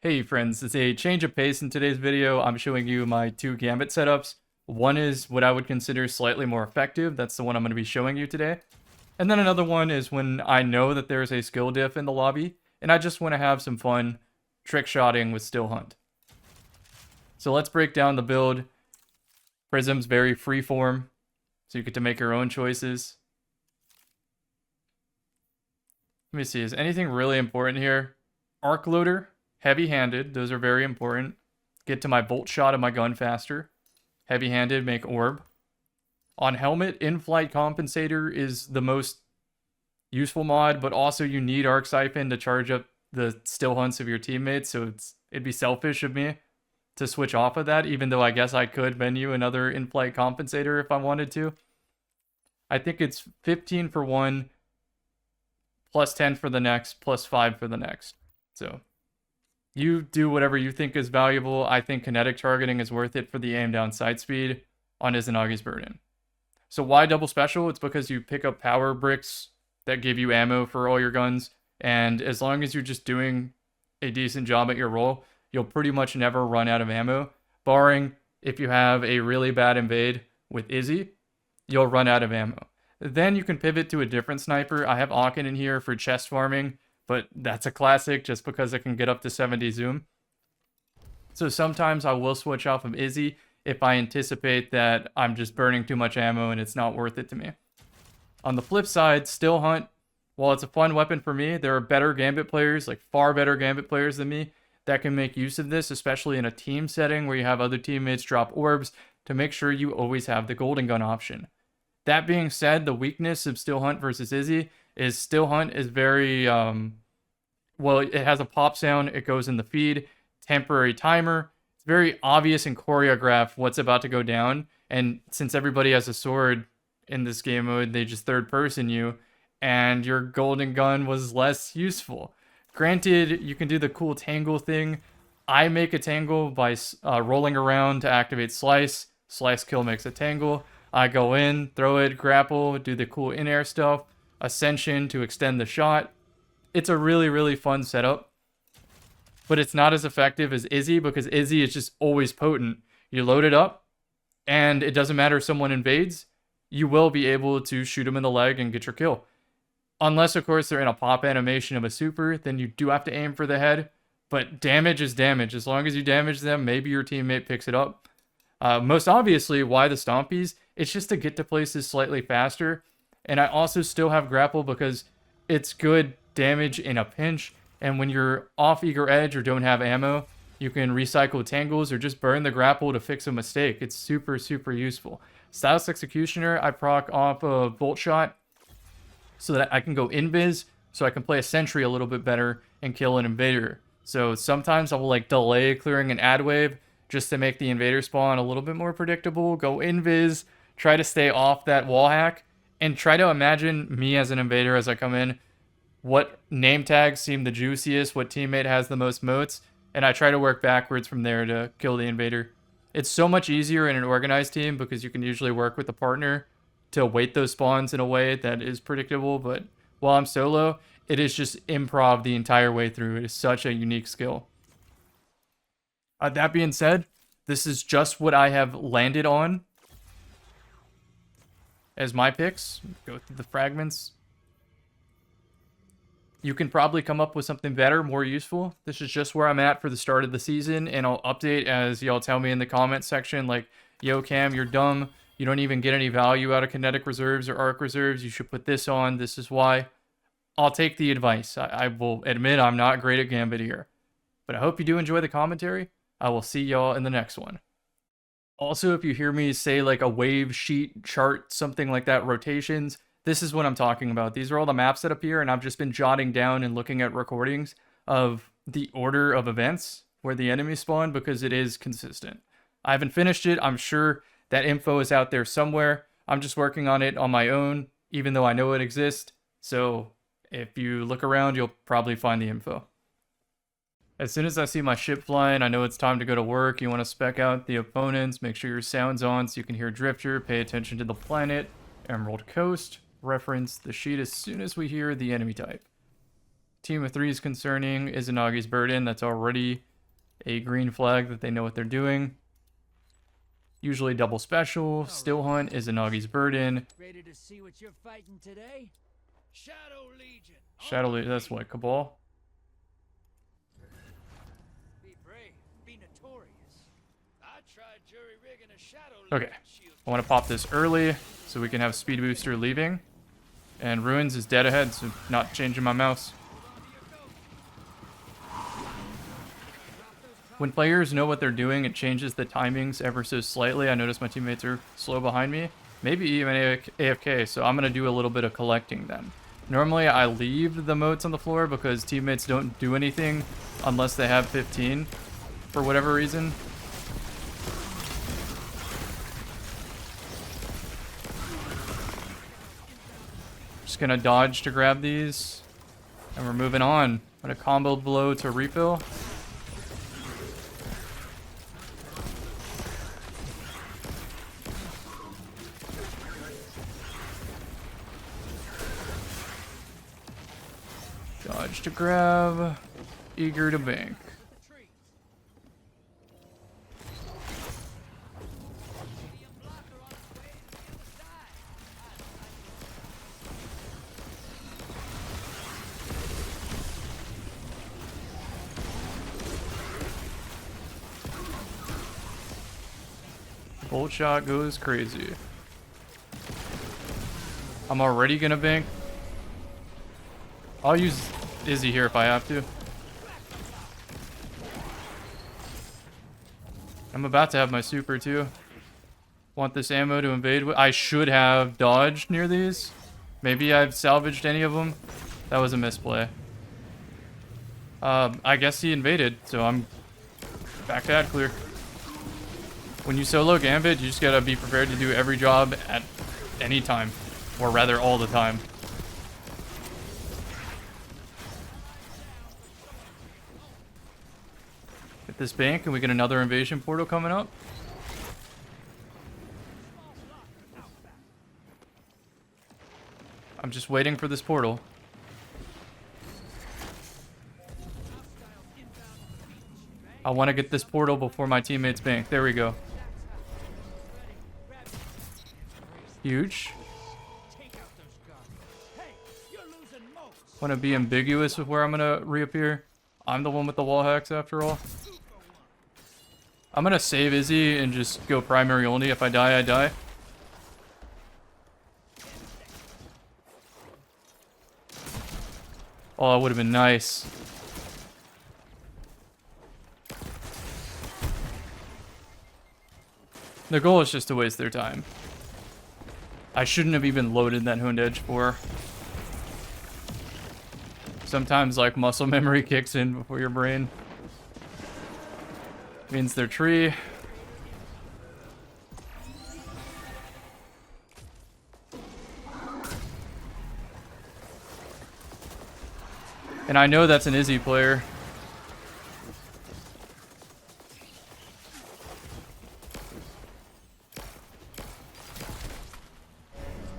Hey friends, it's a change of pace in today's video. I'm showing you my two Gambit setups. One is what I would consider slightly more effective. That's the one I'm going to be showing you today. And then another one is when I know that there's a skill diff in the lobby, and I just want to have some fun trick shotting with Still Hunt. So let's break down the build. Prism's very freeform, so you get to make your own choices. Let me see, is anything really important here? Arc loader. Heavy-handed, those are very important. Get to my bolt shot of my gun faster. Heavy-handed, make orb. On helmet, in-flight compensator is the most useful mod, but also you need arc siphon to charge up the still hunts of your teammates, so it'd be selfish of me to switch off of that, even though I guess I could menu another in-flight compensator if I wanted to. I think it's 15 for one, plus 10 for the next, plus 5 for the next. So you do whatever you think is valuable. I think kinetic targeting is worth it for the aim down sight speed on Izanagi's Burden. So why double special? It's because you pick up power bricks that give you ammo for all your guns, and as long as you're just doing a decent job at your role, you'll pretty much never run out of ammo, barring if you have a really bad invade with Izzy, you'll run out of ammo. Then you can pivot to a different sniper. I have Aachen in here for chest farming, but that's a classic just because it can get up to 70 zoom. So sometimes I will switch off of Izzy if I anticipate that I'm just burning too much ammo and it's not worth it to me. On the flip side, Still Hunt, while it's a fun weapon for me, there are better Gambit players, like far better Gambit players than me, that can make use of this, especially in a team setting where you have other teammates drop orbs to make sure you always have the golden gun option. That being said, the weakness of Still Hunt versus Izzy is Still Hunt is very, well, it has a pop sound, it goes in the feed, temporary timer. It's very obvious and choreographed what's about to go down, and since everybody has a sword in this game mode, they just third person you, and your golden gun was less useful. Granted, you can do the cool tangle thing. I make a tangle by rolling around to activate slice. Slice kill makes a tangle. I go in, throw it, grapple, do the cool in-air stuff. Ascension to extend the shot. It's a really, really fun setup. But it's not as effective as Izzy because Izzy is just always potent. You load it up, and it doesn't matter if someone invades, you will be able to shoot them in the leg and get your kill. Unless, of course, they're in a pop animation of a super, then you do have to aim for the head. But damage is damage. As long as you damage them, maybe your teammate picks it up. Most obviously, why the Stompies? It's just to get to places slightly faster. And I also still have grapple because it's good damage in a pinch. And when you're off eager edge or don't have ammo, you can recycle tangles or just burn the grapple to fix a mistake. It's super, super useful. Stylus Executioner, I proc off a bolt shot so that I can go invis, so I can play a sentry a little bit better and kill an invader. So sometimes I will like delay clearing an ad wave just to make the invader spawn a little bit more predictable, go invis, try to stay off that wall hack, and try to imagine me as an invader as I come in, what name tags seem the juiciest, what teammate has the most moats, and I try to work backwards from there to kill the invader. It's so much easier in an organized team because you can usually work with a partner to wait those spawns in a way that is predictable, but while I'm solo, it is just improv the entire way through. It is such a unique skill. That being said, this is just what I have landed on as my picks. Go through the fragments. You can probably come up with something better, more useful. This is just where I'm at for the start of the season, and I'll update as y'all tell me in the comment section, like, yo, Cam, you're dumb. You don't even get any value out of kinetic reserves or arc reserves. You should put this on. This is why. I'll take the advice. I will admit I'm not great at Gambit here. But I hope you do enjoy the commentary. I will see y'all in the next one. Also, if you hear me say like a wave, sheet, chart, something like that, rotations, this is what I'm talking about. These are all the maps that appear, and I've just been jotting down and looking at recordings of the order of events where the enemies spawn because it is consistent. I haven't finished it. I'm sure that info is out there somewhere. I'm just working on it on my own, even though I know it exists. So if you look around, you'll probably find the info. As soon as I see my ship flying, I know it's time to go to work. You want to spec out the opponents, make sure your sound's on so you can hear Drifter, pay attention to the planet, Emerald Coast, reference the sheet as soon as we hear the enemy type. Team of 3 is concerning. Izanagi's burden. That's already a green flag that they know what they're doing. Usually double special. Still hunt. Izanagi's burden. Ready to see what you're fighting today? Shadow Legion. Shadow Legion. That's what, Cabal? Be brave. Be notorious. I tried jury rigging a Shadow Okay. Legion shield. I want to pop this early so we can have speed booster leaving. And Ruins is dead ahead, so not changing my mouse. When players know what they're doing, it changes the timings ever so slightly. I notice my teammates are slow behind me. Maybe even AFK, so I'm going to do a little bit of collecting them. Normally, I leave the moats on the floor because teammates don't do anything unless they have 15 for whatever reason. Just going to dodge to grab these. And we're moving on. I'm going to combo blow to refill. Dodge to grab, eager to bank. Bolt shot goes crazy. I'm already gonna bank. I'll use Izzy here if I have to. I'm about to have my super too. Want this ammo to invade with. I should have dodged near these. Maybe I've salvaged any of them. That was a misplay. I guess he invaded, so I'm back to ad clear. When you solo Gambit, you just gotta be prepared to do every job at any time. Or rather, all the time. Get this bank and we get another invasion portal coming up. I'm just waiting for this portal. I want to get this portal before my teammates bank. There we go. Huge. Want to be ambiguous with where I'm going to reappear. I'm the one with the wall hacks after all. I'm going to save Izzy and just go primary only. If I die, I die. Oh, that would have been nice. The goal is just to waste their time. I shouldn't have even loaded that Hound Edge 4. Sometimes, like, muscle memory kicks in before your brain. Means their tree. And I know that's an Izzy player.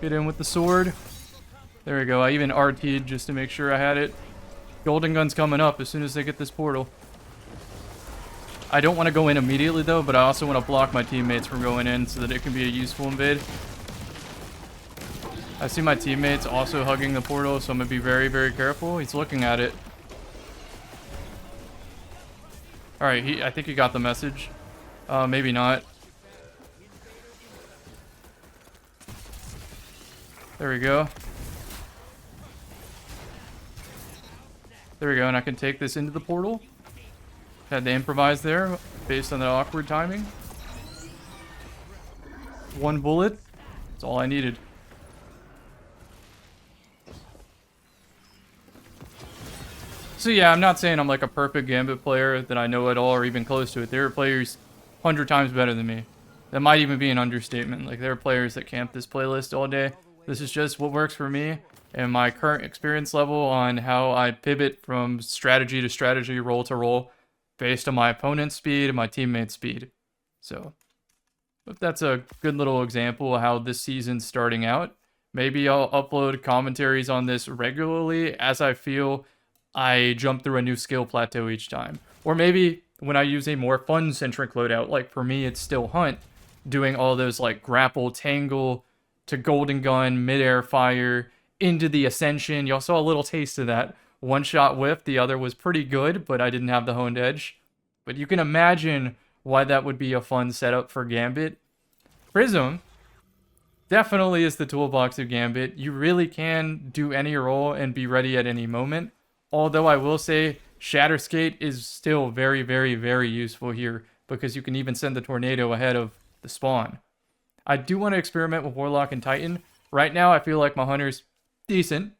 Get in with the sword. There we go. I even RT'd just to make sure I had it. Golden Gun's coming up as soon as they get this portal. I don't want to go in immediately though, but I also want to block my teammates from going in so that it can be a useful invade. I see my teammates also hugging the portal, so I'm going to be very, very careful. He's looking at it. Alright, I think he got the message. Maybe not. There we go. There we go, and I can take this into the portal. Had to improvise there based on the awkward timing. One bullet. That's all I needed. So yeah, I'm not saying I'm like a perfect Gambit player, that I know it all or even close to it. There are players 100 times better than me. That might even be an understatement. Like, there are players that camp this playlist all day. This is just what works for me and my current experience level on how I pivot from strategy to strategy, role to role, based on my opponent's speed and my teammate's speed. So, if that's a good little example of how this season's starting out. Maybe I'll upload commentaries on this regularly as I feel I jump through a new skill plateau each time. Or maybe when I use a more fun-centric loadout, like for me it's still Hunt, doing all those like grapple, tangle, to golden gun, midair fire, into the ascension. Y'all saw a little taste of that. One shot whiff, the other was pretty good, but I didn't have the honed edge. But you can imagine why that would be a fun setup for Gambit. Prism definitely is the toolbox of Gambit. You really can do any role and be ready at any moment. Although I will say Shatterskate is still very, very, very useful here because you can even send the tornado ahead of the spawn. I do want to experiment with Warlock and Titan. Right now, I feel like my Hunter's decent.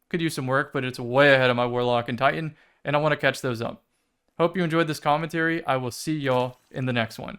Could use some work, but it's way ahead of my Warlock and Titan, and I want to catch those up. Hope you enjoyed this commentary. I will see y'all in the next one.